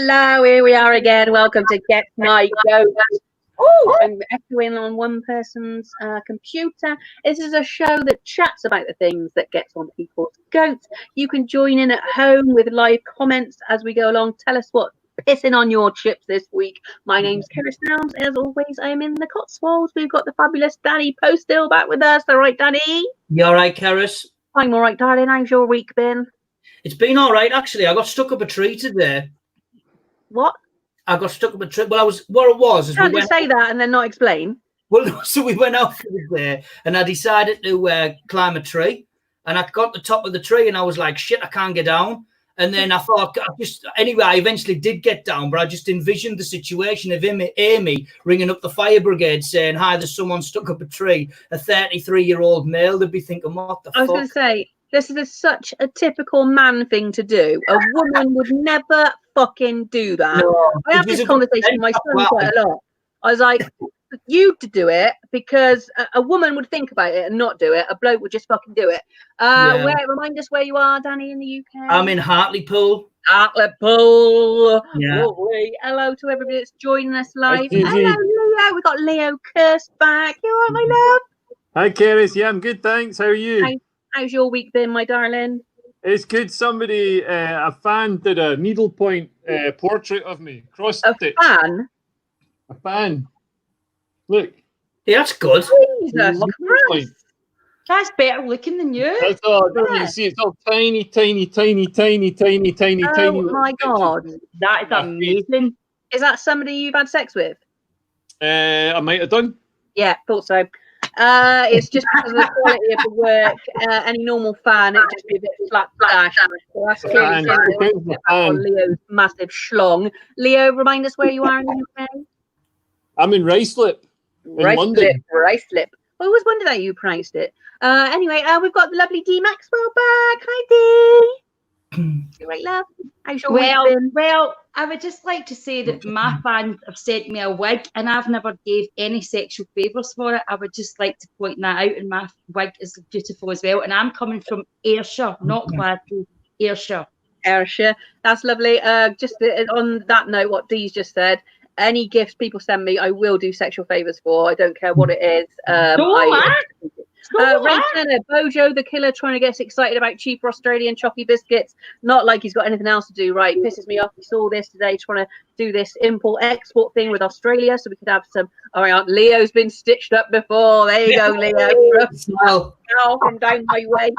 Hello, here we are again. Welcome to Get My Goat. Oh, I'm echoing on one person's computer. This is a show that chats about the things that gets on people's goats. You can join in at home with live comments as we go along. Tell us what's pissing on your chips this week. My name's Keris Nelms. As always, I'm in the Cotswolds. We've got the fabulous Danny Postill back with us. All right, Danny? You all right, Keris? I'm all right, darling. How's your week been? It's been all right, actually. I got stuck up a tree today. What? I got stuck up a tree. Well, what it was is you can't just say that and then not explain. Well, so we went out for the day, and I decided to climb a tree, and I got to the top of the tree, and I was like, shit, I can't get down. And then I thought, anyway, I eventually did get down, but I just envisioned the situation of Amy ringing up the fire brigade saying, hi, there's someone stuck up a tree, a 33-year-old male. They'd be thinking, what the fuck? I was going to say, this is such a typical man thing to do. A woman would never fucking do that. No, I have this conversation with my son quite a lot. I was like, you to do it because a woman would think about it and not do it. A bloke would just fucking do it. Remind us where you are, Danny, in the UK. I'm in Hartlepool. Hartlepool. Yeah. Lovely. Hello to everybody that's joining us live. Hello, Leo. We've got Leo Kirst back. You all right, my love? Hi, Keris. Yeah, I'm good, thanks. How are you? How's your week been, my darling? It's good. Somebody, a fan, did a needlepoint portrait of me. Cross-stitch. A fan? A fan. Look. Yeah, that's good. Jesus Christ. That's better looking than you. That's all. Don't you see? It's all tiny. Oh my God. That is amazing. Is that somebody you've had sex with? I might have done. Yeah, thought so. It's just because of the quality of the work. Any normal fan, it'd just be a bit flat dash. So that's clearly on Leo's massive schlong. Leo, remind us where you are in the UK. I'm in Ruislip. Ruislip. I always wondered how you pronounced it. Anyway, we've got the lovely Dee Maxwell back. Hi, Dee. You right, love? How's your week been? Well, I would just like to say that my fans have sent me a wig and I've never gave any sexual favours for it. I would just like to point that out, and my wig is beautiful as well. And I'm coming from Ayrshire, not Glasgow, Ayrshire. Ayrshire. That's lovely. Just on that note, what Dee's just said, any gifts people send me, I will do sexual favours for. I don't care what it is. Ray Turner, Bojo the killer trying to get us excited about cheaper Australian choppy biscuits. Not like he's got anything else to do, right? Pisses me off. We saw this today, trying to do this import-export thing with Australia so we could have some. Oh, my God, Leo's been stitched up before. There you go, Leo. From down my way.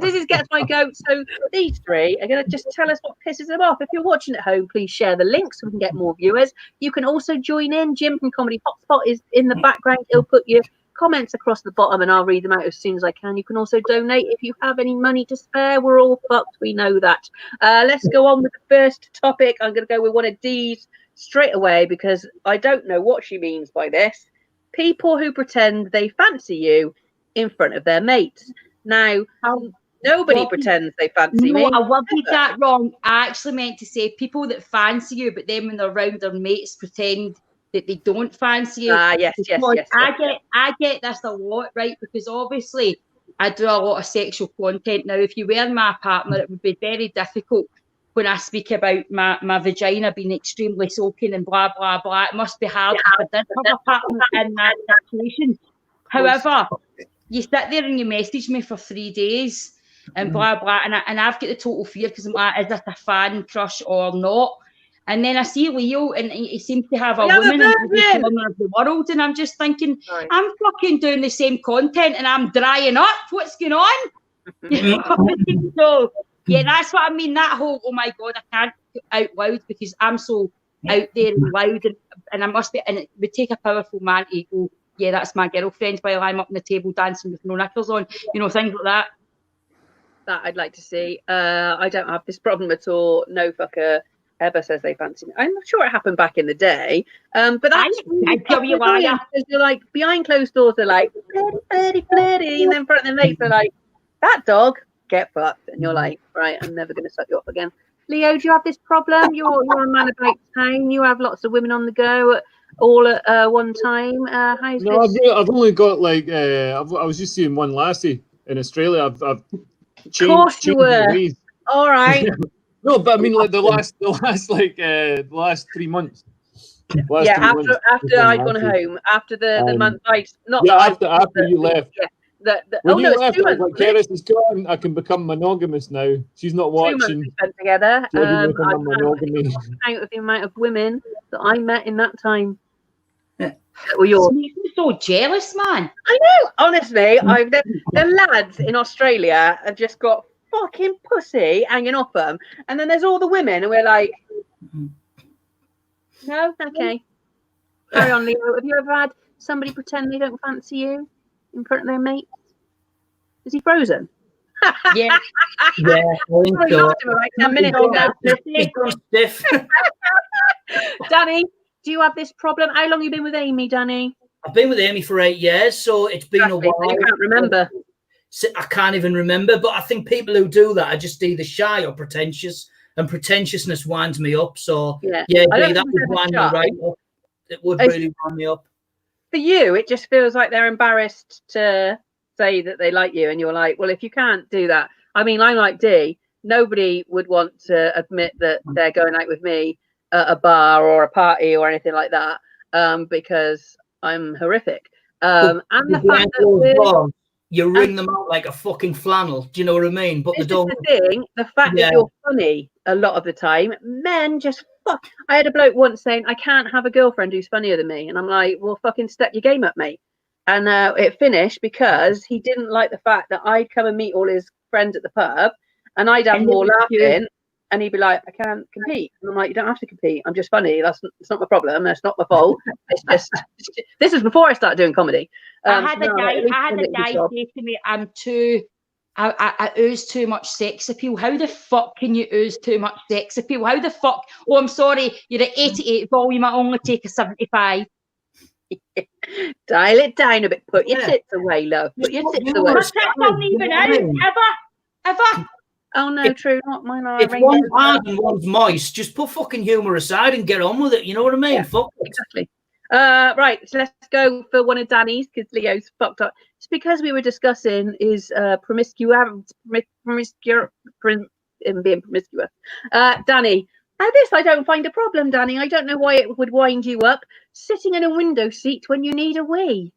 This is Gets My Goat. So these three are going to just tell us what pisses them off. If you're watching at home, please share the link so we can get more viewers. You can also join in. Jim from Comedy Hotspot is in the background. He'll put your comments across the bottom and I'll read them out as soon as I can. You can also donate if you have any money to spare. We're all fucked. We know that. Let's go on with the first topic. I'm going to go with one of Dee's straight away because I don't know what she means by this. People who pretend they fancy you in front of their mates. Now, nobody pretends they fancy me. I worded that wrong. I actually meant to say people that fancy you, but then when they're around their mates, pretend that they don't fancy you. Yes. I get this a lot, right? Because obviously I do a lot of sexual content. Now, if you were my partner, it would be very difficult when I speak about my vagina being extremely soaking and blah, blah, blah. It must be hard if I did have a partner in that situation. However, you sit there and you message me for 3 days and blah, blah. And I've got the total fear because I'm like, is this a fan crush or not? And then I see Leo and he seems to have a woman in the corner of the world. And I'm just thinking, I'm fucking doing the same content and I'm drying up. What's going on? So, yeah, that's what I mean. That whole, oh my God, I can't out loud because I'm so out there and loud. And I must be, and it would take a powerful man to go, yeah, that's my girlfriend while I'm up on the table dancing with no knickers on, things like that. That I'd like to see. I don't have this problem at all. No fucker ever says they fancy me. I'm not sure it happened back in the day, but that's you're like behind closed doors. They're like flirty, and then in front of the mates they're like, that dog get fucked, and you're like, right, I'm never going to suck you up again. Leo, do you have this problem? You're a man about town. You have lots of women on the go all at one time. How's this? I've only got I was just seeing one lassie in Australia. I've changed. Of course you were. All right. No, but I mean like the last 3 months. After I'd gone home, after the month, after you left. Yeah, When you it's left, 2 I was months. like, Keris is gone. I can become monogamous now. She's not 2 months watching. we spent together. So I become monogamy. count of the amount of women that I met in that time. Yeah. That were yours. Makes me so jealous, man. I know, honestly, the lads in Australia have just got fucking pussy hanging off them, and then there's all the women, and we're like, no, okay, carry on, Leo. Have you ever had somebody pretend they don't fancy you in front of their mates? Is he frozen? Yeah. Yeah, I think We so. lost him about 10 minutes ago. It's gone stiff. Danny, do you have this problem? How long have you been with Amy, Danny? I've been with Amy for 8 years, so it's been a while. You can't remember. I can't even remember, but I think people who do that are just either shy or pretentious, and pretentiousness winds me up. So Yeah, that would wind me right up. It would really wind me up. For you, it just feels like they're embarrassed to say that they like you, and you're like, well, if you can't do that, I mean, I'm like D. Nobody would want to admit that they're going out with me at a bar or a party or anything like that, because I'm horrific. And the fact that you wring them out like a fucking flannel. Do you know what I mean? But this is the thing. The fact that you're funny a lot of the time, men just fuck. I had a bloke once saying, I can't have a girlfriend who's funnier than me. And I'm like, well, fucking step your game up, mate. And it finished because he didn't like the fact that I'd come and meet all his friends at the pub and I'd have more laughing. And he'd be like, I can't compete. And I'm like, you don't have to compete. I'm just funny. It's not my problem. That's not my fault. It's just, this is before I started doing comedy. I had a guy say to me, I ooze too much sex appeal. How the fuck can you ooze too much sex appeal? How the fuck? Oh, I'm sorry. You're at 88 volume. I only take a 75. Dial it down a bit. Put your tits away, love. Put your tits away. My tits aren't even out. Ever. Oh no, true. Not mine. If one's hard and one's moist, just put fucking humour aside and get on with it. You know what I mean? Yeah, fuck exactly. Right, so let's go for one of Danny's because Leo's fucked up. It's because we were discussing his being promiscuous. Danny, now this I don't find a problem, Danny. I don't know why it would wind you up sitting in a window seat when you need a wee.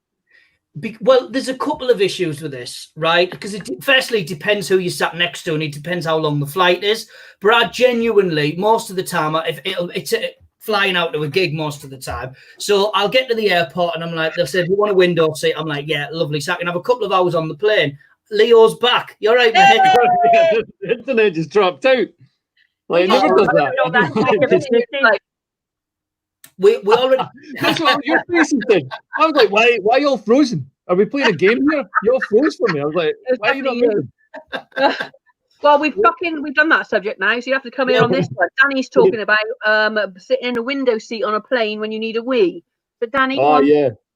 Well, there's a couple of issues with this, right? Because firstly, it depends who you sat next to, and it depends how long the flight is. But I genuinely, most of the time, it's flying out to a gig most of the time. So I'll get to the airport, and I'm like, they'll say, "Do you want a window seat?" I'm like, "Yeah, lovely." So I can have a couple of hours on the plane. Leo's back. You're right, mate. The internet just dropped out. Like, it never does that. We already. That's what your face did. I was like, why are you all frozen? Are we playing a game here? You all froze for me. I was like, why are you not moving? Well, we've done that subject now, so you have to come in on this one. Danny's talking about sitting in a window seat on a plane when you need a wee. But Danny,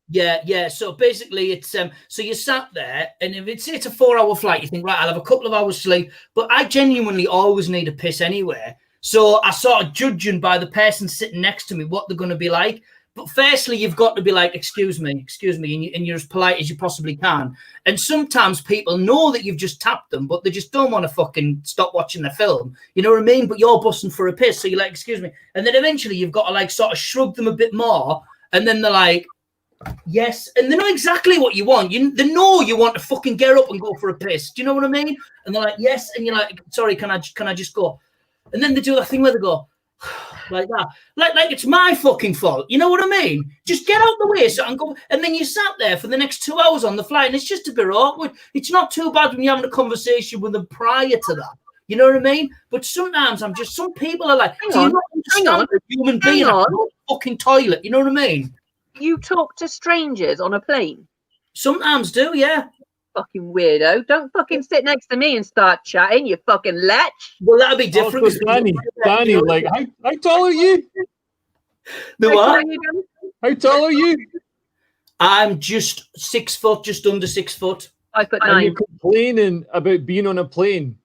Yeah. So basically, it's so you sat there, and if it's a 4-hour flight, you think, right, I'll have a couple of hours sleep. But I genuinely always need a piss anyway. So I sort of judging by the person sitting next to me what they're going to be like. But firstly, you've got to be like, excuse me, and you're as polite as you possibly can. And sometimes people know that you've just tapped them, but they just don't want to fucking stop watching the film. You know what I mean? But you're busting for a piss, so you're like, excuse me. And then eventually you've got to like sort of shrug them a bit more. And then they're like, yes. And they know exactly what you want. They know you want to fucking get up and go for a piss. Do you know what I mean? And they're like, yes. And you're like, sorry, can I just go? And then they do that thing where they go like that, like it's my fucking fault. You know what I mean? Just get out the way so I can go. And then you sat there for the next 2 hours on the flight, and it's just a bit awkward. It's not too bad when you're having a conversation with them prior to that. You know what I mean? But sometimes some people are like, do you not understand a human being on a fucking toilet? You know what I mean? You talk to strangers on a plane? Sometimes do, yeah. Fucking weirdo. Don't fucking sit next to me and start chatting, you fucking lech. Well, that'd be different. Danny, like, how tall are you? How tall are you? I'm just 6 foot, just under 6 foot. 5'9". And you're complaining about being on a plane.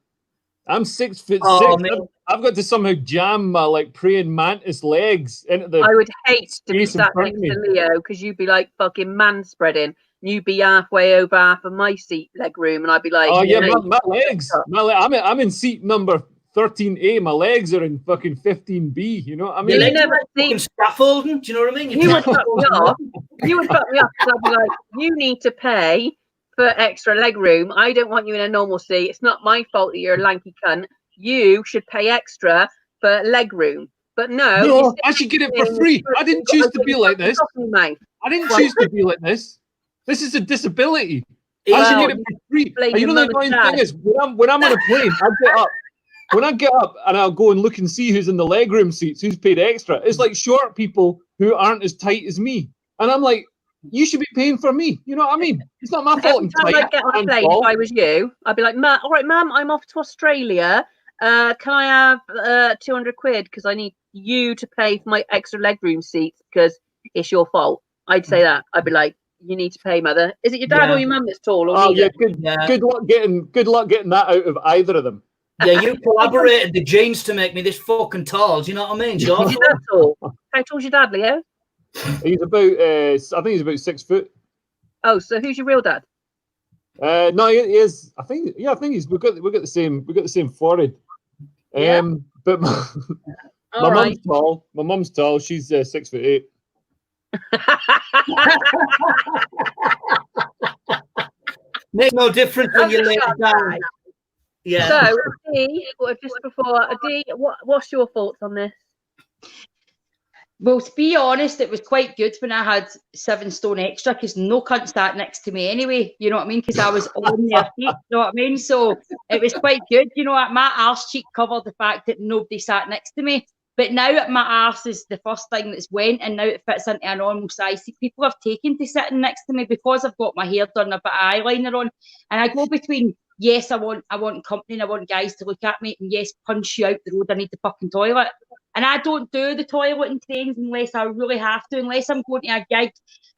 I'm 6 foot 6. I've got to somehow jam my like praying mantis legs into the. I would hate to be sat next to Leo because you'd be like fucking man spreading. You'd be halfway over half of my seat leg room, and I'd be like, "Oh yeah, my legs. I'm in seat number 13A. My legs are in fucking 15B. You know what I mean? You never fucking scaffolding. Do you know what I mean? You would fuck me off. You would fuck me off because I'd be like, you need to pay for extra leg room. I don't want you in a normal seat. It's not my fault that you're a lanky cunt. You should pay extra for leg room. But no, I should get it for free. I didn't choose to be like this. I didn't choose to be like this. This is a disability. I should get it for free. And you know the annoying thing is, when I'm on a plane, I get up. When I get up and I'll go and look and see who's in the legroom seats, who's paid extra, it's like short people who aren't as tight as me. And I'm like, you should be paying for me. You know what I mean? It's not my fault. Every time I get on a plane, if I was you, I'd be like, all right, ma'am, I'm off to Australia. Can I have 200 quid? Because I need you to pay for my extra legroom seats because it's your fault. I'd say that. I'd be like, you need to pay, mother. Is it your dad or your mum that's tall? Or good luck getting that out of either of them. Yeah, you collaborated the genes to make me this fucking tall. Do you know what I mean, George? Is your dad tall? How tall's your dad, Leo? He's about, I think he's about 6 foot. Oh, so who's your real dad? No, he is. I think he's. We got the same forehead. Yeah. But my mum's tall. My mum's tall. She's 6'8". Makes no difference when you lay it down. Yeah. So, Dee, just before Dee, what's your thoughts on this? Well, to be honest, it was quite good when I had 7 stone extra because no cunt sat next to me anyway. You know what I mean? Because I was on their feet. You know what I mean? So it was quite good. You know what? My arse cheek covered the fact that nobody sat next to me. But now my arse is the first thing that's went, and now it fits into a normal size. See, people have taken to sitting next to me because I've got my hair done, a bit of eyeliner on, and I go between. Yes, I want company and I want guys to look at me, and yes, punch you out the road. I need the fucking toilet. And I don't do the toilet in trains unless I really have to, unless I'm going to a gig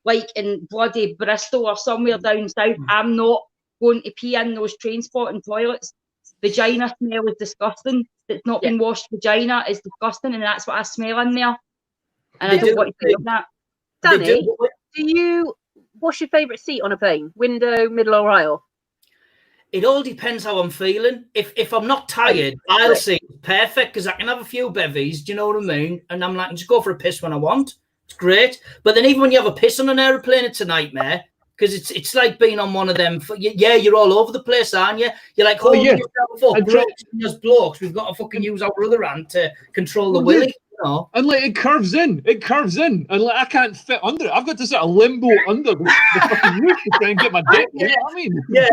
like in bloody Bristol or somewhere down south. I'm not going to pee in those train spotting toilets. Vagina smell is disgusting. It's not been washed vagina is disgusting, and that's what I smell in there. And I don't want to feel that. Danny, what's your favourite seat on a plane? Window, middle or aisle? It all depends how I'm feeling. If I'm not tired, I'll say it's perfect because I can have a few bevies. Do you know what I mean? And I'm like, just go for a piss when I want. It's great. But then even when you have a piss on an aeroplane, it's a nightmare because it's like being on one of them. You're all over the place, aren't you? You're like, yourself up. There's blokes. We've got to fucking use our other hand to control the willy. You know? And like it curves in, and like I can't fit under it. I've got to sort of limbo under the fucking roof to try and get my dick. You know what I mean? Yeah.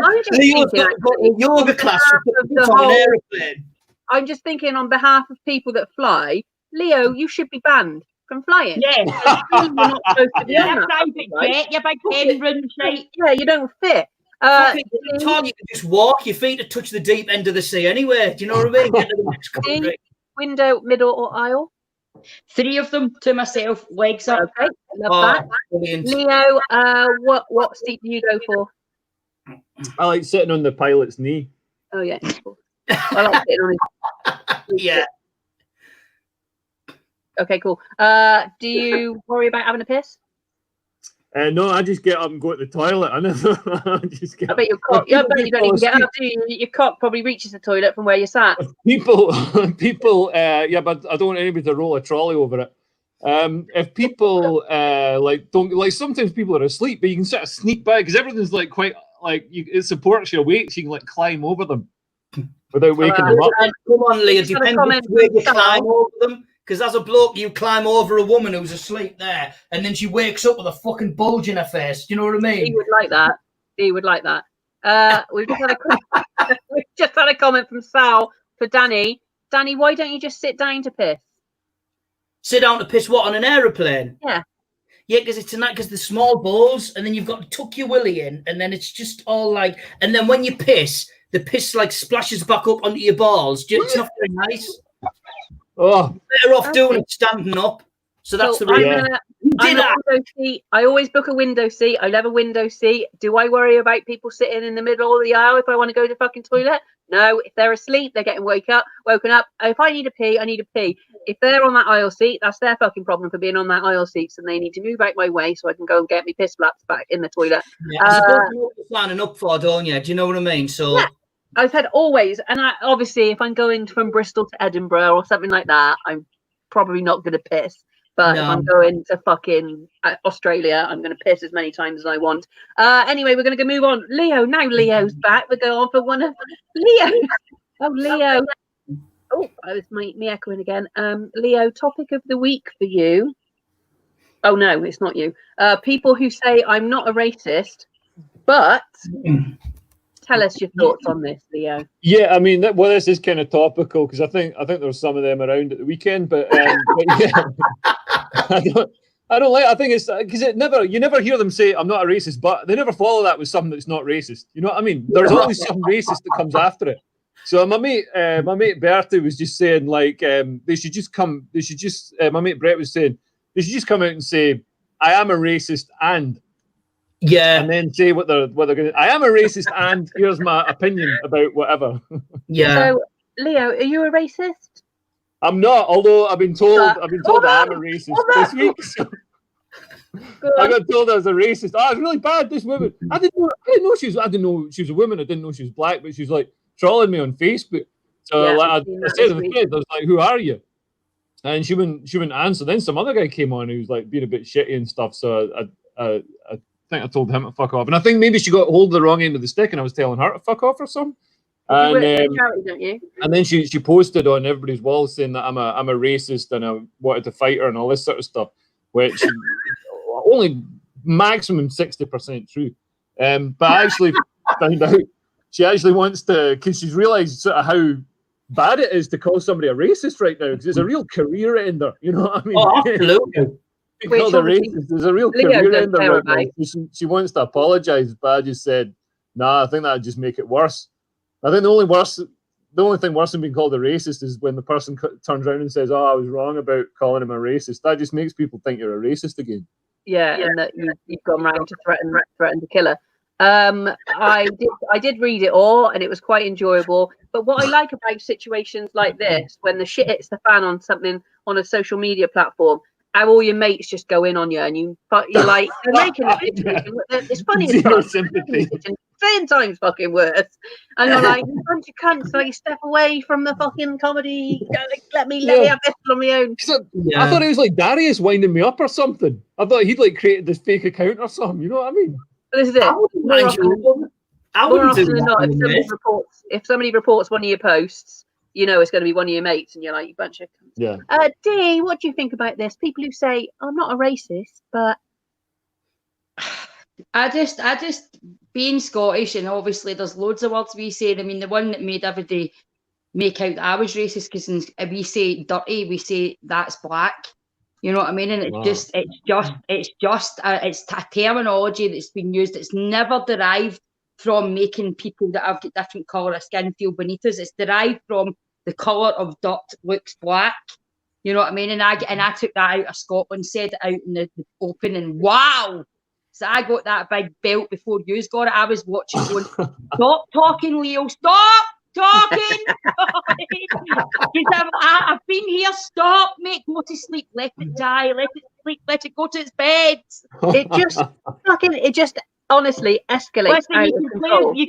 Yoga class on an aeroplane. I'm just thinking on behalf of people that fly, Leo, you should be banned from flying. Yeah. You're not supposed to be on that, your big pen run shite. Yeah, you don't fit. You can just walk. Your feet to touch the deep end of the sea anyway. Do you know what I mean? Get to the next country. Window, middle or aisle? 3 of them to myself, legs up. Okay, love that. Brilliant. Leo, what seat do you go for? I like sitting on the pilot's knee. Oh yeah, I like sitting on his. Yeah. Okay, cool. Do you worry about having a piss? No, I just get up and go to the toilet. I bet your cock. I bet you don't even get up, do you? Your cock probably reaches the toilet from where you sat. People. Yeah, but I don't want anybody to roll a trolley over it. If people don't sometimes people are asleep, but you can sort of sneak by because everything's like quite like it supports your weight, so you can like climb over them without waking them up. Come on, Lee. It depends where you climb over them. Because as a bloke, you climb over a woman who's asleep there, and then she wakes up with a fucking bulge in her face. Do you know what I mean? He would like that. We've just had a comment from Sal for Danny. Danny, why don't you just sit down to piss? Sit down to piss what, on an aeroplane? Yeah. Yeah, because the small balls, and then you've got to tuck your willy in, and then it's just all like, and then when you piss, the piss like splashes back up onto your balls. It's not very nice. Oh, better off doing it standing up. So that's the reason. I always book a window seat. I love a window seat. Do I worry about people sitting in the middle of the aisle if I want to go to the fucking toilet? No. If they're asleep, they're getting woken up. If I need a pee, I need a pee. If they're on that aisle seat, that's their fucking problem for being on that aisle seat. So they need to move out my way so I can go and get me piss flaps back in the toilet. Yeah, I suppose you know what you're signing up for, don't you? Do you know what I mean? So I said always, and obviously, if I'm going from Bristol to Edinburgh or something like that, I'm probably not going to piss. But if I'm going to fucking Australia, I'm going to piss as many times as I want. Anyway, we're going to move on. Leo, now Leo's back. We're going on for one of Leo. Oh, Leo. Oh, it's me echoing again. Leo, topic of the week for you. Oh, no, it's not you. People who say I'm not a racist, but... Tell us your thoughts on this, Leo. Yeah, I mean, this is kind of topical because I think there's some of them around at the weekend, but yeah, I don't like. I think it's because you never hear them say I'm not a racist, but they never follow that with something that's not racist. You know what I mean? There's always some racist that comes after it. So my mate Bertie was just saying like they should just my mate Brett was saying they should just come out and say I am a racist and. Yeah, and then say what they're going to. I am a racist, and here's my opinion about whatever. Yeah. So, Leo, are you a racist? I'm not, although I've been told I am a racist this week. So I got told I was a racist. Oh, it's really bad. This woman. I didn't know she was a woman. I didn't know she was black, but she was like trolling me on Facebook. So I said to the kids, I was like, "Who are you?" And she wouldn't answer. Then some other guy came on who was like being a bit shitty and stuff. So I think I told him to fuck off, and I think maybe she got hold of the wrong end of the stick, and I was telling her to fuck off or something. And, you work for charity, don't you? And then she posted on everybody's wall saying that I'm a racist and I wanted to fight her and all this sort of stuff, which only maximum 60% true. But I actually found out she actually wants to, because she's realised sort of how bad it is to call somebody a racist right now, because it's a real career ender. You know what I mean? Oh, absolutely. Called a racist. There's a real career ender right now. She wants to apologise, but I just said, nah, I think that would just make it worse. I think the only thing worse than being called a racist is when the person turns around and says, "Oh, I was wrong about calling him a racist." That just makes people think you're a racist again. Yeah, and that you've gone round to threaten to kill her. I did read it all, and it was quite enjoyable. But what I like about situations like this, when the shit hits the fan on something on a social media platform, how all your mates just go in on you, and you're like, they're making it's funny. Zero sympathy. 10 times fucking worse, and you're like, you bunch of cunts, like step away from the fucking comedy. Let me have this on my own. I thought it was like Darius winding me up or something. I thought he'd like created this fake account or something. You know what I mean? This is it. More often than not, if somebody reports one of your posts, you know it's going to be one of your mates, and you're like, you bunch of cunts. Yeah. Dee, what do you think about this? People who say, I'm not a racist, but I just being Scottish, and obviously there's loads of words we say. I mean, the one that made everybody make out that I was racist, because if we say dirty, we say that's black. You know what I mean? And it's a terminology that's been used. It's never derived from making people that have got different colour of skin feel beneath us. It's derived from the colour of dirt looks black. You know what I mean? And I took that out of Scotland, said it out in the open, and wow. So I got that big belt before you got it. I was watching going, stop talking, Leo, stop talking. I've been here, stop, mate, go to sleep, let it die, let it sleep, let it go to its bed. It just honestly escalates. Listen, you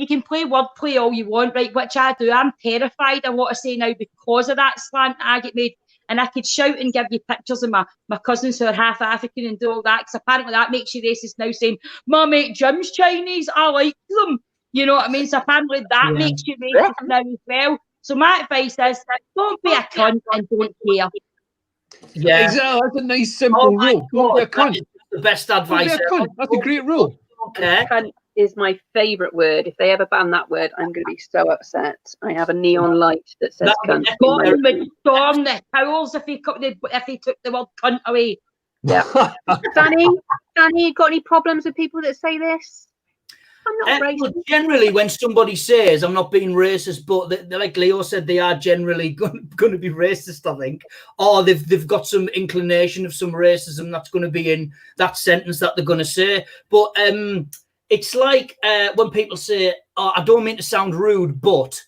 can play wordplay all you want, right? Which I do. I'm terrified of what I say now because of that slant I get made. And I could shout and give you pictures of my cousins who are half African and do all that, because apparently that makes you racist now, saying, my mate Jim's Chinese, I like them. You know what I mean? So apparently that makes you racist now as well. So my advice is, don't be a cunt and don't care. Yeah, exactly. That's a nice, simple rule. Don't be a cunt. The best advice. That's a great rule. Cunt is my favourite word. If they ever ban that word, I'm going to be so upset. I have a neon light that says cunt. Scotland would storm the towels if he took the word cunt away. Yeah. Danny, you got any problems with people that say this? I'm not racist. Well, generally, when somebody says I'm not being racist, but they, like Leo said, they are generally going to be racist, I think, or they've got some inclination of some racism that's going to be in that sentence that they're going to say. But it's like when people say, "Oh, I don't mean to sound rude, but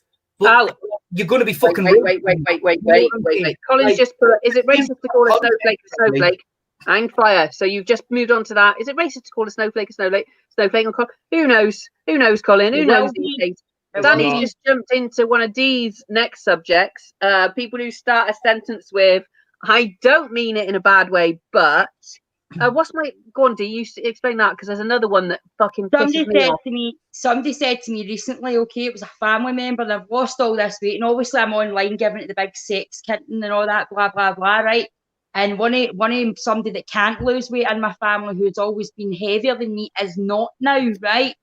you're going to be fucking rude." Wait. Colin's just put. Is it racist to call a snowflake a snowflake? Hang fire. So you've just moved on to that. Is it racist to call a snowflake a snowflake? Snowflake or Who knows? Who knows, Colin? Who knows these days? Danny just jumped into one of Dee's next subjects. People who start a sentence with, I don't mean it in a bad way, but go on, Dee, you explain that, because there's another one that fucking pisses me off. Somebody said to me recently, okay, it was a family member, and I've lost all this weight, and obviously I'm online giving it the big sex kitten and all that, blah, blah, blah, right? And one of somebody that can't lose weight in my family, who's always been heavier than me, is not now, right?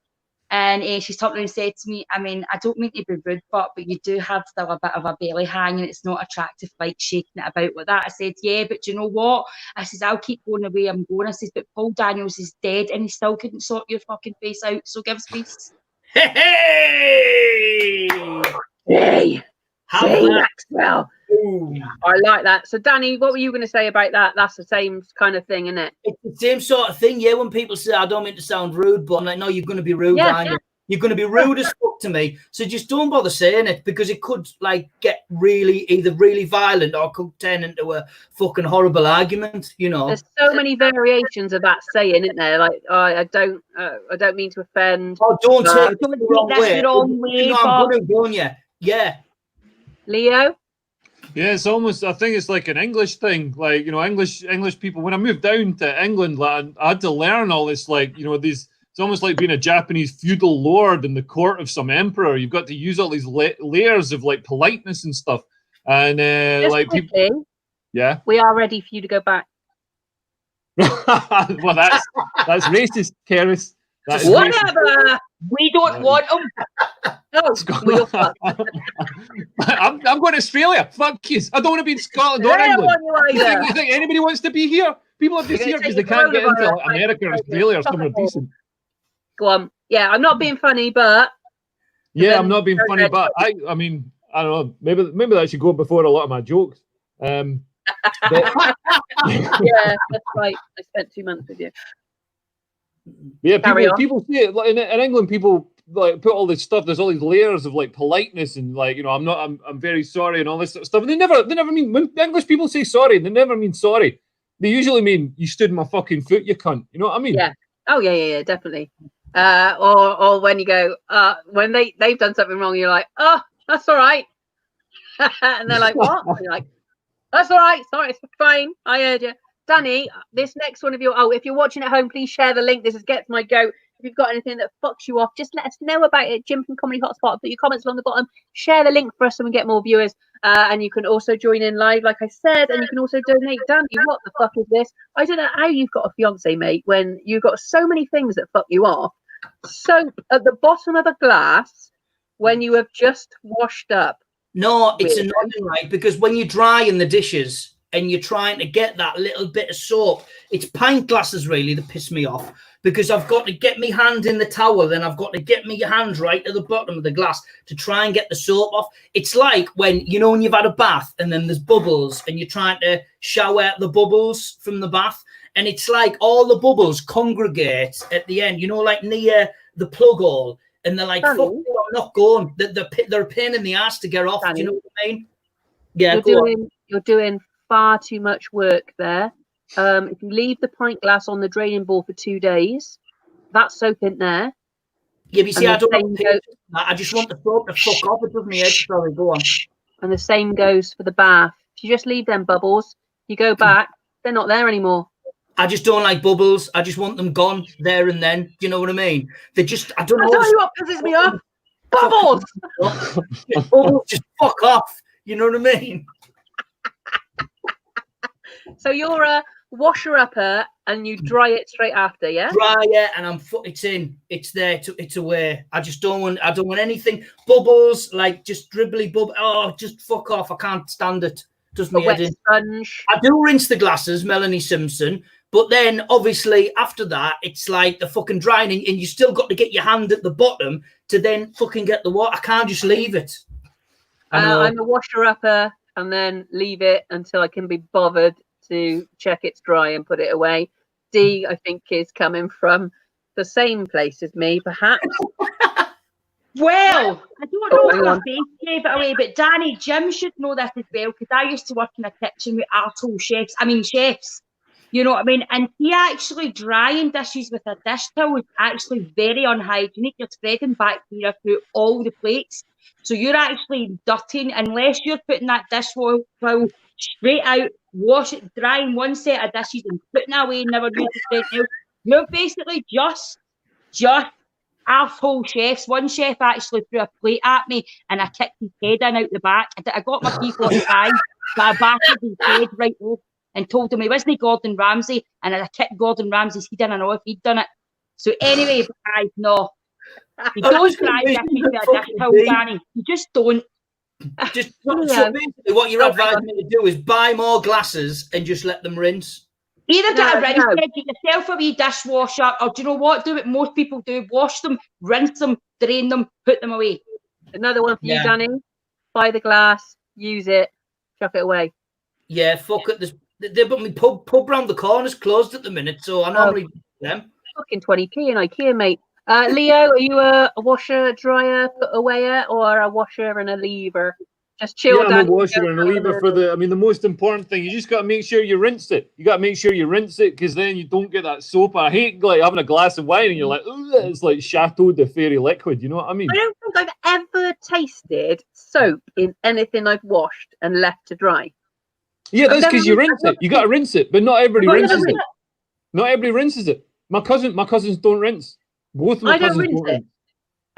And she's turned around and said to me, I mean, I don't mean to be rude, but you do have still a bit of a belly hanging. It's not attractive, like shaking it about like that. I said, yeah, but you know what? I says, I'll keep going the way I'm going. I says, but Paul Daniels is dead and he still couldn't sort your fucking face out. So give us peace. Hey! Say Maxwell. I like that. So, Danny, what were you going to say about that? That's the same kind of thing, isn't it? It's the same sort of thing, yeah. When people say, I don't mean to sound rude, but I'm like, no, you're going to be rude, aren't you? You're going to be rude as fuck to me. So just don't bother saying it, because it could like get either really violent or could turn into a fucking horrible argument, you know. There's so many variations of that saying, isn't there? Like, I don't mean to offend. Oh, don't take it the wrong way. You know, I'm good at going, yeah. Leo? Yeah, it's almost, I think it's like an English thing. Like, you know, English people, when I moved down to England, like, I had to learn all this, like, you know, it's almost like being a Japanese feudal lord in the court of some emperor. You've got to use all these layers of like politeness and stuff. And like quickly, people, yeah, we are ready for you to go back. Well, that's racist, Keris. That's whatever. Racist. We don't want them. I'm going to Australia. Fuck you. I don't want to be in Scotland or England. You think anybody wants to be here? People are just here because they can't get into like, America or Australia or somewhere decent. Go on. Yeah, I'm not being funny, but yeah, I'm not being funny, but I mean, I don't know. Maybe that should go before a lot of my jokes. Yeah, that's right. I spent 2 months with you. Yeah, people see it in England. People like put all this stuff. There's all these layers of like politeness and like, you know, I'm very sorry and all this sort of stuff. And they never mean, when English people say sorry, they never mean sorry. They usually mean you stood my fucking foot, you cunt. You know what I mean? Yeah. Oh yeah, definitely. Or when you go, when they've done something wrong, you're like, oh, that's all right. And they're like, what? And you're like, that's all right. Sorry, it's fine. I heard you. Danny, this next one of you, if you're watching at home, please share the link. This is Gets My Goat. If you've got anything that fucks you off, just let us know about it. Jim from Comedy Hotspot, put your comments along the bottom. Share the link for us so we get more viewers. And you can also join in live, like I said, and you can also donate. Danny, what the fuck is this? I don't know how you've got a fiance, mate, when you've got so many things that fuck you off. Soap at the bottom of a glass when you have just washed up. No, it's annoying, right? Because when you're drying the dishes and you're trying to get that little bit of soap, it's pint glasses really that piss me off, because I've got to get my hand in the towel, then I've got to get my hand right at the bottom of the glass to try and get the soap off. It's like when you've had a bath and then there's bubbles and you're trying to shower out the bubbles from the bath, and it's like all the bubbles congregate at the end, like near the plug hole, and they're like, fuck you, I'm not going. They're a pain in the ass to get off. Danny, do you know what I mean? Yeah, you're doing far too much work there. If you leave the pint glass on the draining board for 2 days, that's soap in there. Yeah, but you see, I don't want I just want the soap to fuck off. It doesn't edge. Sorry, go on. And the same goes for the bath. If you just leave them bubbles, you go back, they're not there anymore. I just don't like bubbles. I just want them gone there and then. Do you know what I mean? They just, I don't know. I'll tell you what pisses me off. Bubbles! Bubbles, just fuck off. You know what I mean? So you're a washer-upper and you dry it straight after, yeah? Dry it and it's in. It's there. It's away. I don't want anything. Bubbles, like just dribbly bubble. Oh, just fuck off. I can't stand it. Does me head in. Sponge. I do rinse the glasses, Melanie Simpson. But then, obviously, after that, it's like the fucking drying, and you still got to get your hand at the bottom to then fucking get the water. I can't just leave it. I'm a washer-upper and then leave it until I can be bothered to check it's dry and put it away. Dee, I think, is coming from the same place as me, perhaps. Well, I don't know if my face gave it away, but Danny, Jim should know this as well, because I used to work in a kitchen with chefs. You know what I mean? And he actually drying dishes with a dish towel is actually very unhygienic. You're spreading bacteria through all the plates. So you're actually dirtying, unless you're putting that dish towel straight out, wash it, drying one set of dishes and putting it away, never using it else. You're basically just asshole chefs. One chef actually threw a plate at me and I kicked his head in out the back. I got my P45, but I battered his head right off and told him he wasn't Gordon Ramsay, and I kicked Gordon Ramsay's head in. I know if he'd done it. So anyway, guys, no. You don't try to with a dish towel, Danny. You just don't. Just so basically what you're advising me to do is buy more glasses and just let them rinse. Either get a rinse head, get yourself a wee dishwasher, or do you know what? Do what most people do: wash them, rinse them, drain them, put them away. Another one for you, Danny. Buy the glass, use it, chuck it away. Yeah, fuck it. But my pub round the corner's closed at the minute, so I normally do them. Fucking 20p in IKEA, mate. Leo, are you a washer, dryer, put awayer, or a washer and a lever? Just chill. Yeah, I'm a washer and a lever for the. I mean, the most important thing, you just got to make sure you rinse it. You got to make sure you rinse it, because then you don't get that soap. I hate like having a glass of wine and you're like, it's like Chateau de Fairy liquid. You know what I mean? I don't think I've ever tasted soap in anything I've washed and left to dry. Yeah, that's because you rinse it. You got to rinse it, but not everybody rinses it. Not everybody rinses it. My cousins don't rinse. Both of my cousins don't rinse.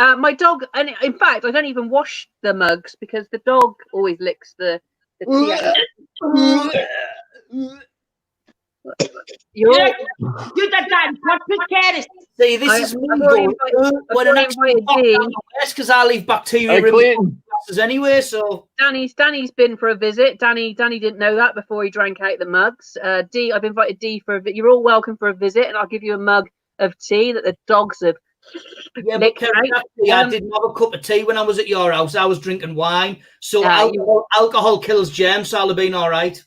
My dog, and in fact, I don't even wash the mugs because the dog always licks the tea. You're the dad. What cares? See, this is me going when an actual because I leave bacteria in glasses anyway. So Danny's been for a visit. Danny didn't know that before he drank out the mugs. D, I've invited D for a visit. You're all welcome for a visit, and I'll give you a mug of tea that the dogs have. Yeah, but I didn't have a cup of tea when I was at your house. I was drinking wine. So alcohol kills germs, so I'll have been all right.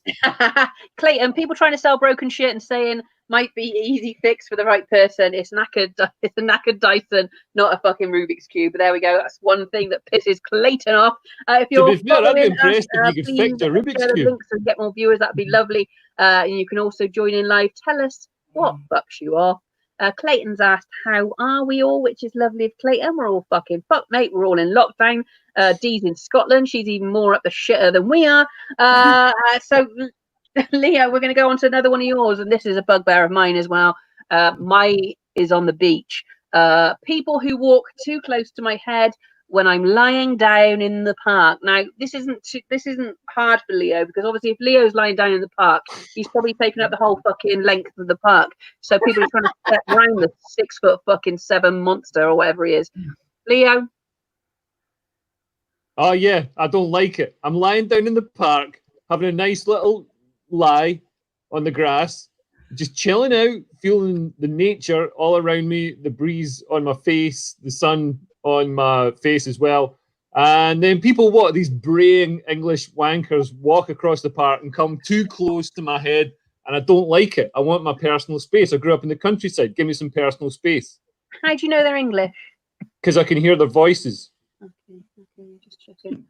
Clayton, people trying to sell broken shit and saying might be easy fix for the right person. It's a knackered Dyson, not a fucking Rubik's Cube. But there we go. That's one thing that pisses Clayton off. If you're to be fair, I'd be impressed if you could fix a Rubik's Cube. Links and get more viewers, that'd be lovely. And you can also join in live. Tell us what fucks you are. Clayton's asked, how are we all? Which is lovely of Clayton. We're all fucking fucked, mate. We're all in lockdown. Dee's in Scotland. She's even more up the shitter than we are. So, Leo, we're going to go on to another one of yours. And this is a bugbear of mine as well. My is on the beach. People who walk too close to my head when I'm lying down in the park. Now, this isn't hard for Leo, because obviously if Leo's lying down in the park, he's probably taken up the whole fucking length of the park. So people are trying to step around the 6'7" monster or whatever he is. Leo? Oh yeah, I don't like it. I'm lying down in the park, having a nice little lie on the grass, just chilling out, feeling the nature all around me, the breeze on my face, the sun on my face as well. And then people, these braying English wankers walk across the park and come too close to my head, and I don't like it. I want my personal space. I grew up in the countryside. Give me some personal space. How do you know they're English? Because I can hear their voices. Okay, just checking.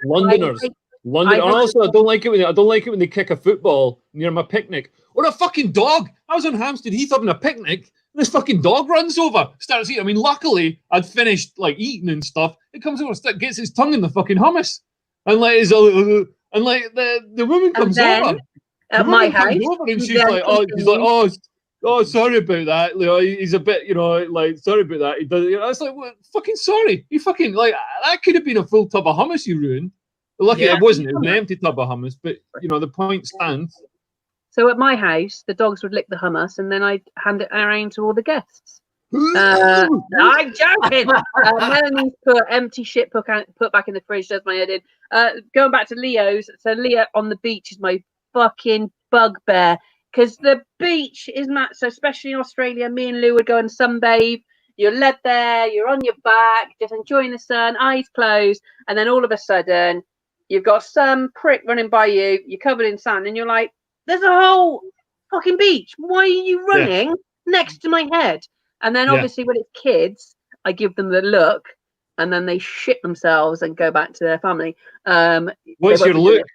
Londoners. And also, I don't like it when they kick a football near my picnic. Or a fucking dog. I was on Hampstead Heath having a picnic. This fucking dog runs over, starts eating. I mean, luckily, I'd finished like eating and stuff. It comes over, gets its tongue in the fucking hummus, and like, the woman comes over. At my house, and she's like, oh, sorry about that. You know, he's a bit, like, sorry about that. He does. I was like, well, fucking sorry. You fucking like that could have been a full tub of hummus you ruined. Lucky it wasn't. It was an empty tub of hummus, but the point stands. So at my house, the dogs would lick the hummus, and then I'd hand it around to all the guests. I'm joking. Melanie's put empty shit put back in the fridge. Does my head in. Going back to Leo's. So Leo on the beach is my fucking bugbear, because the beach is mad. So especially in Australia, me and Lou would go and sunbathe. You're led there. You're on your back, just enjoying the sun, eyes closed, and then all of a sudden, you've got some prick running by you. You're covered in sand, and you're like, there's a whole fucking beach. Why are you running next to my head? And then obviously when it's kids, I give them the look, and then they shit themselves and go back to their family. What's your look?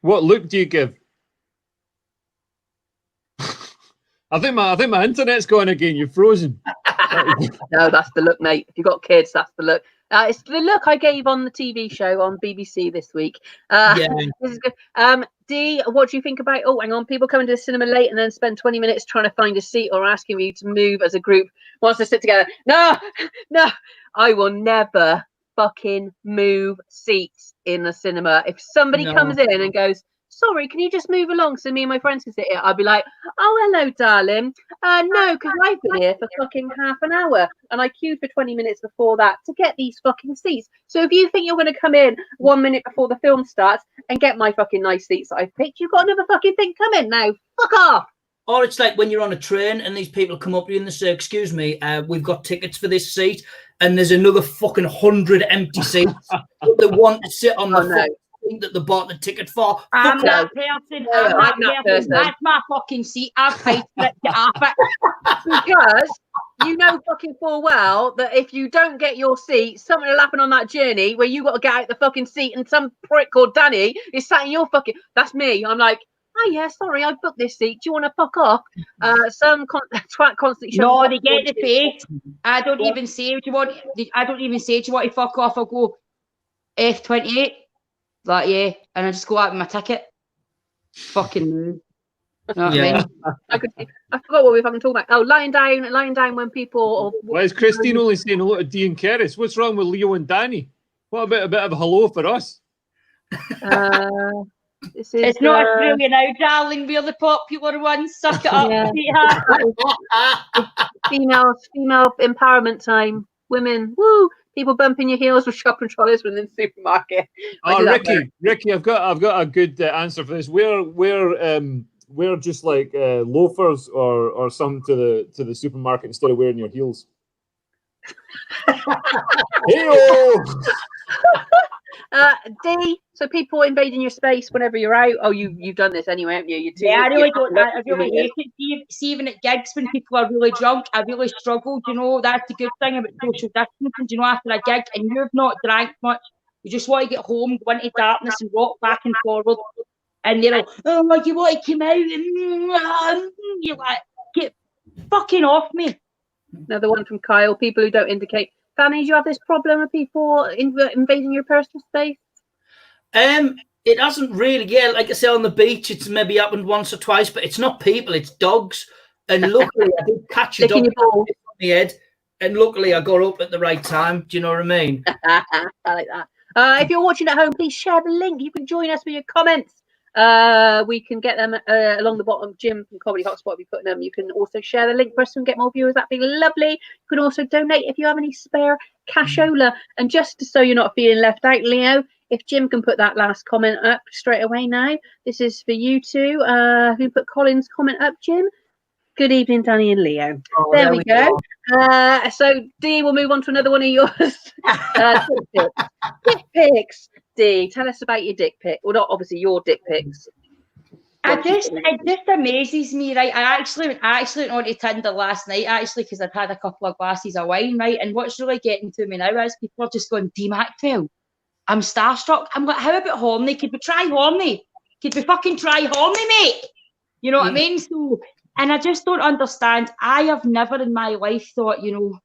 What look do you give? I think my internet's gone again. You're frozen. No, that's the look, mate. If you've got kids, that's the look. It's the look I gave on the TV show on BBC this week. Yeah. This is good. Dee, what do you think about? Oh, hang on. People coming to the cinema late and then spend 20 minutes trying to find a seat or asking you to move as a group wants to sit together. No, I will never fucking move seats in the cinema. If somebody comes in and goes, sorry, can you just move along so me and my friends can sit here? I'll be like, oh, hello, darling. No, because I've been here for fucking half an hour and I queued for 20 minutes before that to get these fucking seats. So if you think you're going to come in 1 minute before the film starts and get my fucking nice seats that I've picked, you've got another fucking thing coming now. Fuck off. Or it's like when you're on a train and these people come up to you and they say, excuse me, we've got tickets for this seat, and there's another fucking 100 empty seats that they want to sit on the seat that they bought the ticket for. I'm that person. I'm that person. That's my fucking seat. I've paid for it. Get off it. Because you know fucking full well that if you don't get your seat, something will happen on that journey where you got to get out the fucking seat and some prick called Danny is sat in your fucking... That's me. I'm like, oh yeah, sorry, I booked this seat. Do you want to fuck off? Some twat constantly. No, they get the face. I don't even say, do you want? I don't even say, do you want to fuck off? I'll go F28. Like, yeah, and I just go out with my ticket. Fucking move. You know what I mean? I forgot what we were fucking talking about. Oh, lying down when people. Why is Christine only saying hello to Dee and Keris? What's wrong with Leo and Danny? What about a bit of a hello for us? It's not Australia now, darling. We're the popular ones. Suck it up, female empowerment time. Women, woo! People bumping your heels with shopping trolleys when in the supermarket. Oh, Ricky, I've got a good answer for this. We're just like loafers or something to the supermarket instead of wearing your heels. Hey-o! D, so people invading your space whenever you're out. Oh, you've done this anyway, haven't you? I really don't. I really hate it. See, even at gigs when people are really drunk, I really struggle. You know, that's the good thing about social distancing. You know, after a gig and you've not drank much, you just want to get home, go into darkness, and walk back and forward. And they're like, oh, you want to come out? And you're like, get fucking off me. Another one from Kyle. People who don't indicate. Danny, do you have this problem with people invading your personal space? It hasn't really. Yeah, like I say, on the beach, it's maybe happened once or twice, but it's not people, it's dogs. And luckily, I did catch a dog on my head, and luckily, I got up at the right time. Do you know what I mean? I like that. If you're watching at home, please share the link. You can join us with your comments. We can get them along the bottom. Jim from Comedy Hotspot will be putting them. You can also share the link for us and get more viewers. That'd be lovely. You can also donate if you have any spare cashola. And just so you're not feeling left out, Leo, if Jim can put that last comment up straight away now. This is for you two. Who put Colin's comment up, Jim? Good evening, Danny and Leo. Oh, there we go. So, Dee, we'll move on to another one of yours. Dick pics. Dee, tell us about your dick pic. Well, not obviously your dick pics. It just amazes me, right? I actually went on to Tinder last night, actually, because I'd had a couple of glasses of wine, right? And what's really getting to me now is people are just going, Dee Maxwell, I'm starstruck. I'm like, how about Horny? Could we try Horny? Could we fucking try Horny, mate? You know what I mean? So, and I just don't understand. I have never in my life thought, you know,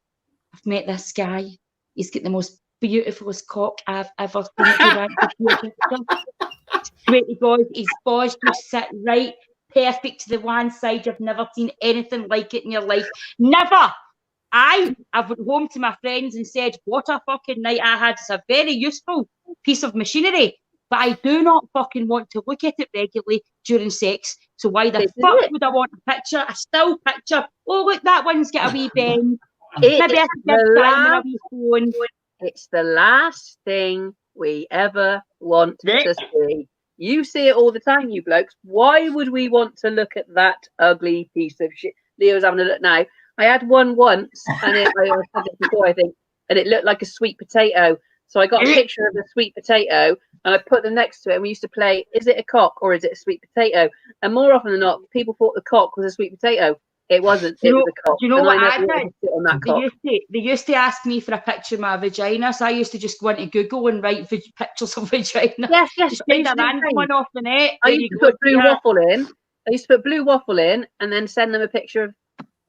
I've met this guy. He's got the most beautifulest cock I've ever seen. Swear to God, his balls just sit right perfect to the one side. You've never seen anything like it in your life. Never. I've went home to my friends and said, what a fucking night I had. It's a very useful piece of machinery, but I do not fucking want to look at it regularly during sex. So why the fuck would I want a picture, a still picture? Oh, look, that one's got a wee bend. Maybe I could give time a wee phone. It's the last thing we ever want to see. You see it all the time, you blokes. Why would we want to look at that ugly piece of shit? Leo's having a look now. I had one once, and I had it before, I think, and it looked like a sweet potato. So I got a picture of the sweet potato, and I put them next to it, and we used to play, is it a cock or is it a sweet potato? And more often than not, people thought the cock was a sweet potato. It wasn't. It was a cock. Do you know what I did? They used to ask me for a picture of my vagina, so I used to just go into Google and write pictures of vagina. Yes. Just find a random one off the net. I used to put blue waffle in, I used to put blue waffle in and then send them a picture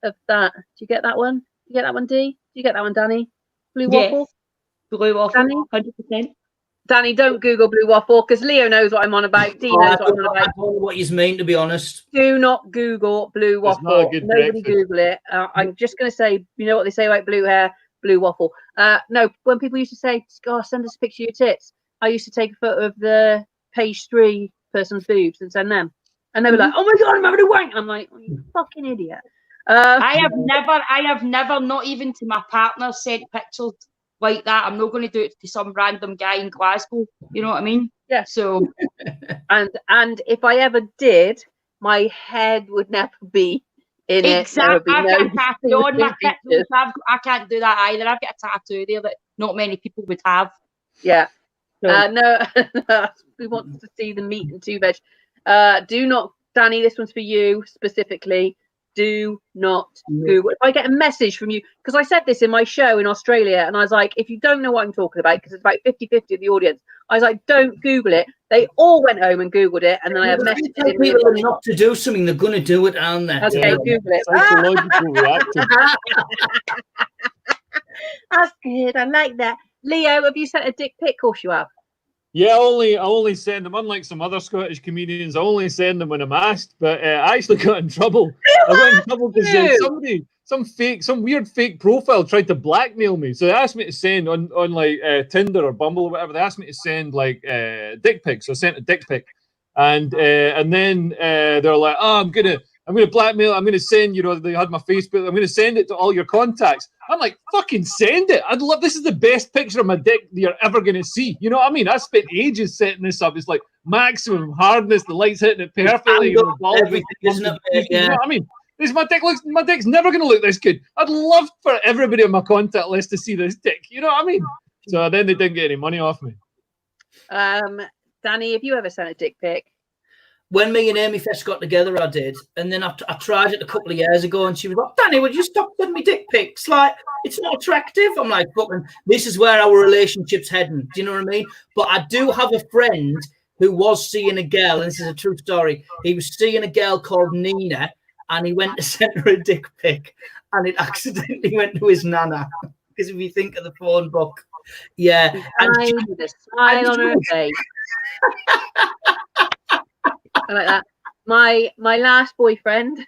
of that. Do you get that one? Do you get that one, D? Do you get that one, Danny? Blue waffle? Blue waffle, Danny? 100%. Danny, don't Google blue waffle because Leo knows what I'm on about. D knows what I'm on about. I don't know what you mean, to be honest. Do not Google blue waffle. not a good Nobody breakfast. Google it. I'm just going to say, you know what they say about blue hair? Blue waffle. No, when people used to say, "Oh, send us a picture of your tits," I used to take a photo of the page 3 person's boobs and send them, and they were like, "Oh my god, I'm having a wank." I'm like, "Oh, you fucking idiot." I have never, not even to my partner, sent pictures like that. I'm not going to do it to some random guy in Glasgow. You know what I mean? Yeah. So, and if I ever did, my head would never be in exactly. it. I've got a tattoo on my pictures. I can't do that either. I've got a tattoo there that not many people would have. Yeah. So. No, we want to see the meat and 2 veg. Do not, Danny, this one's for you specifically. Do not Google. If I get a message from you, because I said this in my show in Australia, and I was like, if you don't know what I'm talking about, because it's about 50-50 of the audience, I was like, don't Google it. They all went home and Googled it, and then I had messages. Tell people not to do something, they're going to do it, aren't they? Okay, Google it. Psychological reaction. That's good. I like that. Leo, have you sent a dick pic? Of course you have. Yeah, I only send them, unlike some other Scottish comedians, I only send them when I'm asked, but I actually got in trouble. I got in trouble because somebody, some weird fake profile tried to blackmail me. So they asked me to send on like Tinder or Bumble or whatever, they asked me to send like dick pics. So I sent a dick pic. And then they're like, oh, I'm gonna blackmail, I'm gonna send, you know, they had my Facebook, I'm gonna send it to all your contacts. I'm like, fucking send it. I'd love, this is the best picture of my dick you're ever gonna see. You know what I mean? I spent ages setting this up. It's like maximum hardness, the light's hitting it perfectly. You know what I mean? My dick's never gonna look this good. I'd love for everybody on my contact list to see this dick. You know what I mean? So then they didn't get any money off me. Danny, have you ever sent a dick pic? When me and Amy first got together, I did. And then I tried it a couple of years ago, and she was like, Danny, would you stop sending me dick pics? Like, it's not attractive. I'm like, fucking, this is where our relationship's heading. Do you know what I mean? But I do have a friend who was seeing a girl, and this is a true story. He was seeing a girl called Nina, and he went to send her a dick pic, and it accidentally went to his nana. Because if you think of the phone book, yeah. And the smile on her face. I like that. My last boyfriend,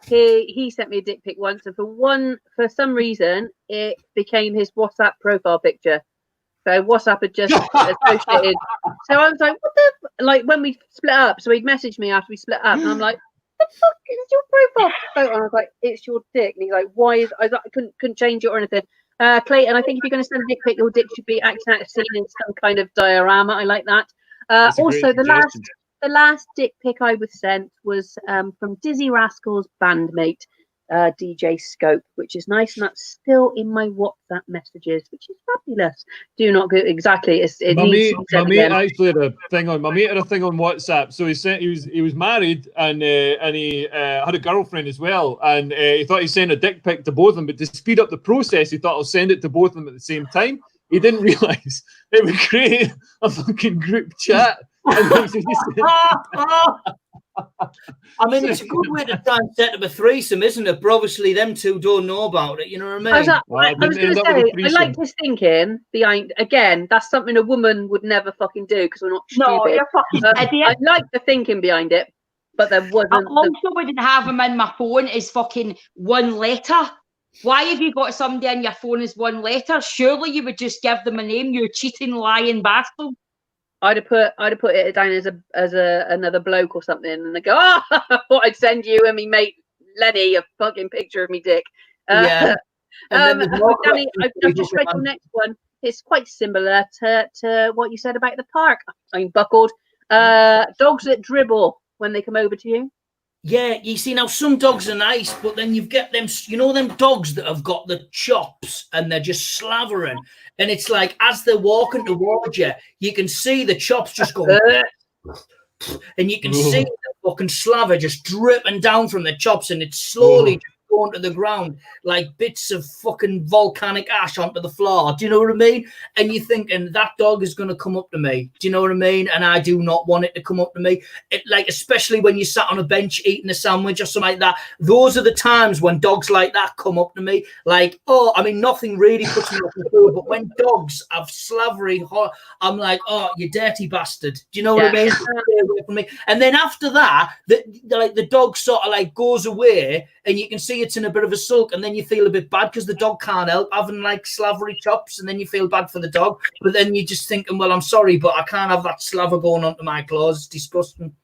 he sent me a dick pic once, and for some reason it became his WhatsApp profile picture. So WhatsApp had just associated. So I was like, what the, like when we split up, so he'd messaged me after we split up, and I'm like, what the fuck is your profile photo? And I was like, it's your dick. And he's like, why is I couldn't change it or anything. Clayton, I think if you're going to send a dick pic, your dick should be acting out a scene in some kind of diorama. I like that. Also, the last dick pic I was sent was from Dizzy Rascal's bandmate, DJ Scope, which is nice, and that's still in my WhatsApp messages, which is fabulous. Do not go exactly. My mate actually had a thing on. My mate had a thing on WhatsApp. So he was married, and he had a girlfriend as well, and he thought he'd send a dick pic to both of them, but to speed up the process, he thought I'll send it to both of them at the same time. He didn't realise it would create a fucking group chat. I mean, it's a good way to try and set up a threesome, isn't it? But obviously, them two don't know about it. You know what I mean? I was going to say, I like his thinking behind. Again, that's something a woman would never fucking do because we're not stupid. No, you're fucking idiot. I like the thinking behind it, but there wasn't. I also wouldn't have him in my phone as fucking one letter. Why have you got somebody in your phone as one letter? Surely you would just give them a name. You cheating, lying bastard. I'd have put it down as another bloke or something, and they go, oh, I thought I'd send you and me mate Lenny a fucking picture of me dick. Yeah. Danny, I've just read your next one. It's quite similar to what you said about the park. I'm buckled. Dogs that dribble when they come over to you. Yeah, you see, now some dogs are nice, but then you've got them, you know, them dogs that have got the chops and they're just slavering. And it's like, as they're walking towards you, you can see the chops just go, and you can see the fucking slaver just dripping down from the chops, and it's slowly going to the ground like bits of fucking volcanic ash onto the floor. Do you know what I mean? And you're thinking that dog is going to come up to me. Do you know what I mean? And I do not want it to come up to me. It, like, especially when you sat on a bench eating a sandwich or something like that. Those are the times when dogs like that come up to me. Like, oh, I mean, nothing really puts me off the food, but when dogs have slavery, I'm like, oh, you dirty bastard. Do you know what I mean? Stay away from me. And then after that, the dog sort of like goes away, and you can see it's in a bit of a sulk, and then you feel a bit bad because the dog can't help having like slavery chops, and then you feel bad for the dog. But then you're just thinking, well, I'm sorry, but I can't have that slaver going onto my clothes. It's disgusting.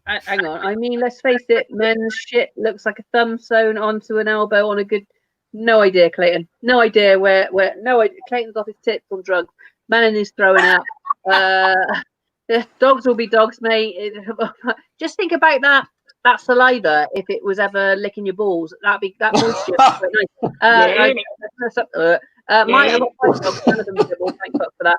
Hang on. I mean, let's face it, men's shit looks like a thumb sewn onto an elbow on a good. No idea, Clayton. No idea where. No idea. Clayton's off his tits on drugs. Man is throwing out. Dogs will be dogs, mate. Just think about that saliva. If it was ever licking your balls, that'd be that bullshit. Might have dogs, none of them are balls, thank fuck for that.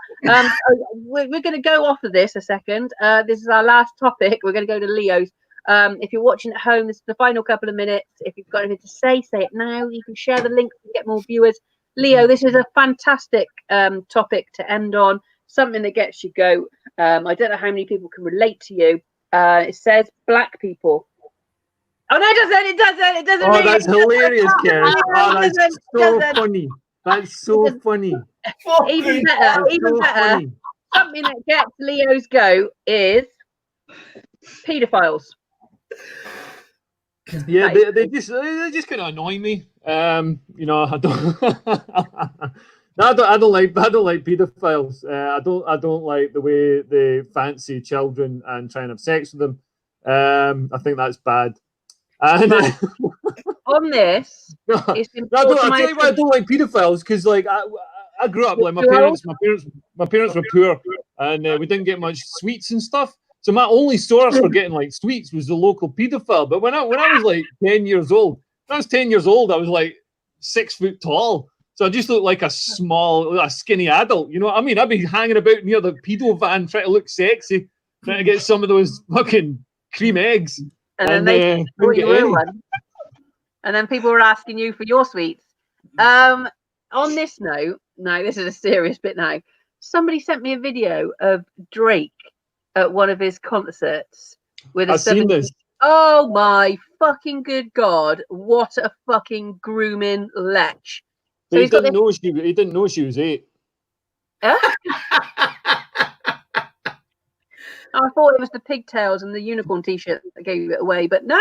We're going to go off of this a second. This is our last topic. We're going to go to Leo's. If you're watching at home, this is the final couple of minutes. If you've got anything to say it now. You can share the link to get more viewers. Leo, this is a fantastic topic to end on. Something that gets you go. I don't know how many people can relate to you. It says black people. Oh no, it doesn't. Oh, that's hilarious, Karen. Oh, that's so funny. That's so funny. Even better. Funny. Something that gets Leo's go is paedophiles. Yeah, they just kind of annoy me. You know, I don't. I don't like paedophiles. I don't like the way they fancy children and try and have sex with them. I think that's bad. And on this, it's important. I'll tell you why I don't like paedophiles, because like I grew up like my parents were poor, and we didn't get much sweets and stuff. So my only source for getting like sweets was the local paedophile. But when I was like 10 years old, I was like 6 foot tall. So I just looked like a skinny adult. You know what I mean? I'd be hanging about near the pedo van trying to look sexy, trying to get some of those fucking cream eggs. And then and then people were asking you for your sweets. On this note, now this is a serious bit now. Somebody sent me a video of Drake at one of his concerts with I've seen this. Oh my fucking good God, what a fucking grooming lech. So he didn't know she was 8. Huh? I thought it was the pigtails and the unicorn t-shirt that gave it away, but no,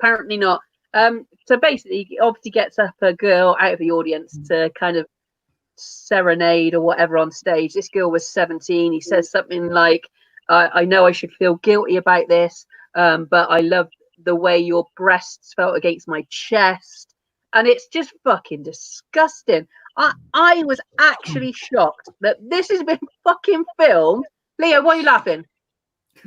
apparently not. So basically, he obviously gets up a girl out of the audience to kind of serenade or whatever on stage. This girl was 17. He says something like, I know I should feel guilty about this, but I love the way your breasts felt against my chest. And it's just fucking disgusting. I was actually shocked that this has been fucking filmed. Leo, why are you laughing?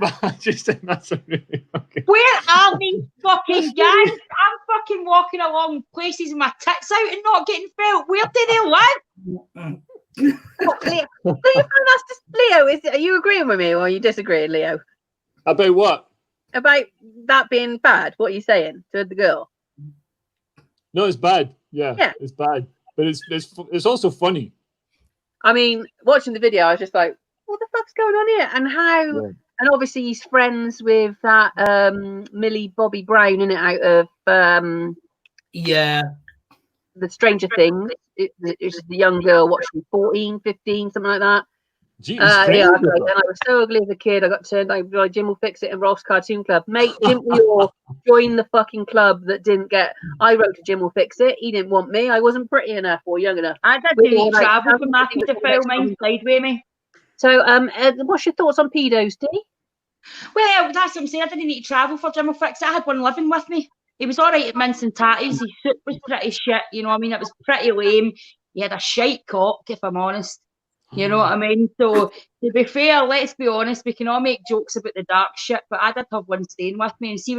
I just think that's a really fucking... Where are these fucking guys? I'm fucking walking along places with my tits out and not getting felt. Where do they live? Leo, do you find that's just Leo? Are you agreeing with me or are you disagreeing, Leo? About what? About that being bad. What are you saying to the girl? No, it's bad. Yeah, it's bad, but it's also funny. I mean, watching the video, I was just like, what the fuck's going on here? And how? Yeah. And obviously, he's friends with that Millie Bobby Brown, in it, out of the Stranger Things. It's the young girl, watching 14, 15, something like that. Jeez, and I was so ugly as a kid. I got turned over by Jim Will Fix It and Rolf's Cartoon Club. Mate, didn't we all join the fucking club that didn't get... I wrote to Jim Will Fix It. He didn't want me. I wasn't pretty enough or young enough. I did travel from Matthew to film mine sideways me. So, what's your thoughts on pedos, Dee? Well, that's what I'm saying. I didn't need to travel for Jim Will Fix It. I had one living with me. He was all right at mince and tatties. His suit was pretty shit, you know what I mean? It was pretty lame. He had a shite cock, if I'm honest. You know what I mean? So, to be fair, let's be honest, we can all make jokes about the dark shit, but I did have one staying with me. And see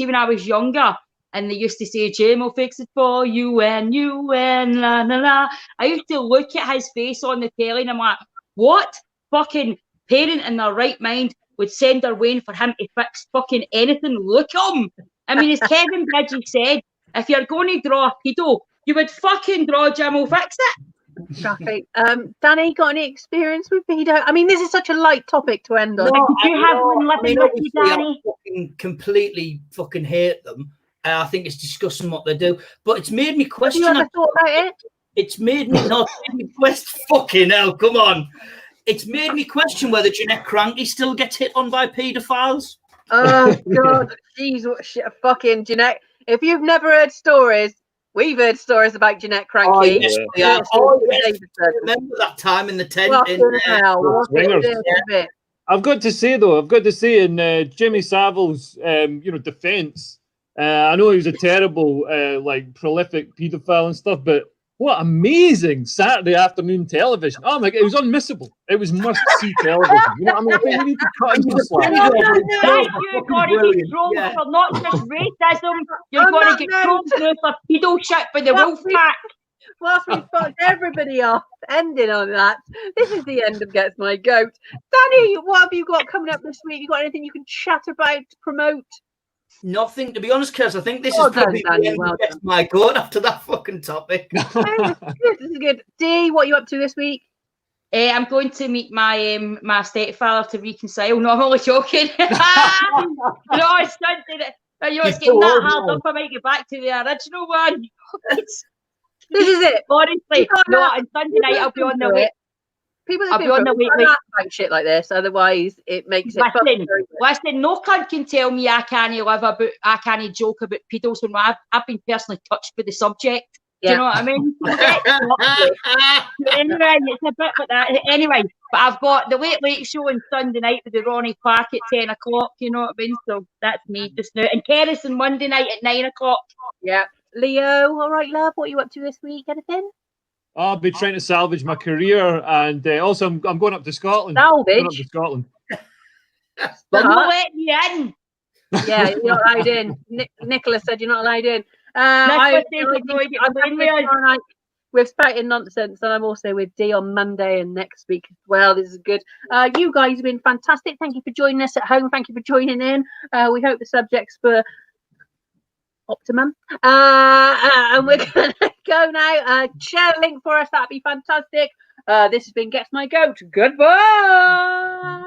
when I was younger, and they used to say, Jim will fix it for you and la, la, la. I used to look at his face on the telly and I'm like, what fucking parent in their right mind would send their way for him to fix fucking anything? Look at him. I mean, as Kevin Bridges said, If you're going to draw a pedo, you would fucking draw Jim will fix it. Traffic. Danny, got any experience with pedo? I mean, this is such a light topic to end on. Did you have one living with you, Danny? I completely fucking hate them. I think it's disgusting what they do. But it's made me question. Have you ever thought about it? It's made me not fucking hell. Come on. It's made me question whether Jeanette Cranky still gets hit on by paedophiles. Oh God, jeez, what shit, fucking Jeanette. If you've never heard stories, we've heard stories about Jeanette Cranky. Oh, yes, yeah. Remember that time in the tent? I've got to say though, in Jimmy Savile's, defence, I know he was a terrible, prolific paedophile and stuff, but what amazing Saturday afternoon television! Oh my God, it was unmissable. It was must-see television. You know what I mean? I think we need to cut into slack. You're going to get trolled for not just racism. You're going to get trolled for pedo shit by the wolf pack. Whilst we fucked everybody off, ending on that, this is the end of Gets My Goat. Danny, what have you got coming up this week? You got anything you can chat about, promote? Nothing, to be honest, because I think this is probably Gets My Goat after that fucking topic. This is good. Dee, what are you up to this week? I'm going to meet my my stepfather to reconcile. No, I'm only joking. It's getting that hard up. I might get back to the original one. This is it. Honestly, no, on Sunday night I'll be on the way. People have been on the way about shit like this, otherwise it makes it. Listen, no cunt can tell me I can't joke about pedos when I've been personally touched by the subject. Yeah. Do you know what I mean? Anyway, it's a bit like that. Anyway, but I've got the late show on Sunday night with the Ronnie Clark at 10 o'clock. You know what I mean? So that's me just now. And Kerris on Monday night at 9 o'clock. Yeah. Leo, all right, love. What are you up to this week? Anything? I'll be trying to salvage my career, and also I'm going up to Scotland. Salvage? Going up to Scotland. But not letting you in. Yeah, you're not allowed in. Nicholas said you're not allowed in. We've spouted nonsense, and I'm also with Dee on Monday and next week as well. This is good. You guys have been fantastic. Thank you for joining us at home. Thank you for joining in. We hope the subjects were optimum. And we're going to go now. Share a link for us. That'd be fantastic. This has been Gets My Goat. Goodbye.